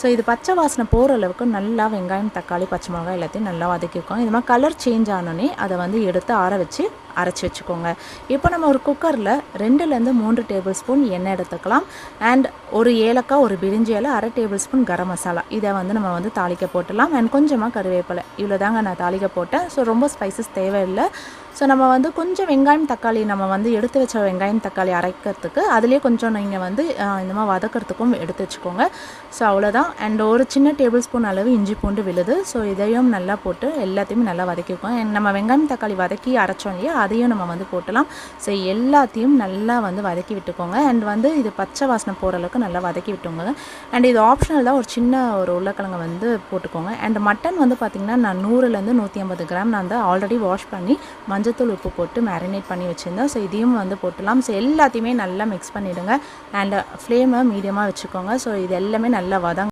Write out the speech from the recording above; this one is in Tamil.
ஸோ இது பச்சை வாசனை போகிற அளவுக்கு நல்லா வெங்காயம் தக்காளி பச்சை மிளகாய் எல்லாத்தையும் நல்லா வதக்கிக்கோங்க. இது மாதிரி கலர் சேஞ்ச் ஆனோடனே அதை வந்து எடுத்து ஆற வச்சு அரைச்சி வச்சுக்கோங்க. இப்போ நம்ம ஒரு குக்கரில் 2லேருந்து 3 டேபிள் ஸ்பூன் எண்ணெய் எடுத்துக்கலாம். அண்ட் ஒரு ஏலக்காய், ஒரு பிரிஞ்சி இலை, 1/2 டேபிள் ஸ்பூன் கரம் மசாலா, இதை வந்து நம்ம வந்து தாளிக்க போட்டுடலாம். அண்ட் கொஞ்சமாக கருவேப்பிலை, இவ்வளோ தாங்க நான் தாளிக்க போட்டேன். ஸோ ரொம்ப ஸ்பைசஸ் தேவையில்லை. ஸோ நம்ம வந்து கொஞ்சம் வெங்காயம் தக்காளி நம்ம வந்து எடுத்து வச்ச வெங்காயம் தக்காளி அரைக்கிறதுக்கு அதுலேயே கொஞ்சம் நீங்கள் வந்து இந்த மாதிரி வதக்கிறதுக்கும் எடுத்து வச்சுக்கோங்க. ஸோ அவ்வளோதான். அண்ட் ஒரு சின்ன டேபிள் ஸ்பூன் அளவு இஞ்சி பூண்டு விழுது. ஸோ இதையும் நல்லா போட்டு எல்லாத்தையுமே நல்லா வதக்கிக்கோங்க. அண்ட் நம்ம வெங்காயம் தக்காளி வதக்கி அரைச்சோம் இல்லையா, அதையும் நம்ம வந்து போட்டலாம். ஸோ எல்லாத்தையும் நல்லா வந்து வதக்கி விட்டுக்கோங்க. அண்ட் வந்து இது பச்சை வாசனை போகிற அளவுக்கு நல்லா வதக்கி விட்டுக்கோங்க. அண்ட் இது ஆப்ஷனல் தான், ஒரு சின்ன ஒரு உருளைக்கிழங்கு வந்து போட்டுக்கோங்க. அண்ட் மட்டன் வந்து பார்த்திங்கன்னா நான் 100லேருந்து 150 கிராம் நான் வந்து ஆல்ரெடி வாஷ் பண்ணி மஞ்சத்தூள் உப்பு போட்டு மேரினேட் பண்ணி வச்சுருந்தேன். ஸோ இதையும் வந்து போட்டுடலாம். ஸோ எல்லாத்தையுமே நல்லா மிக்ஸ் பண்ணிவிடுங்க. அண்ட் ஃப்ளேமை மீடியமாக வச்சுக்கோங்க. ஸோ இது எல்லாமே நல்லா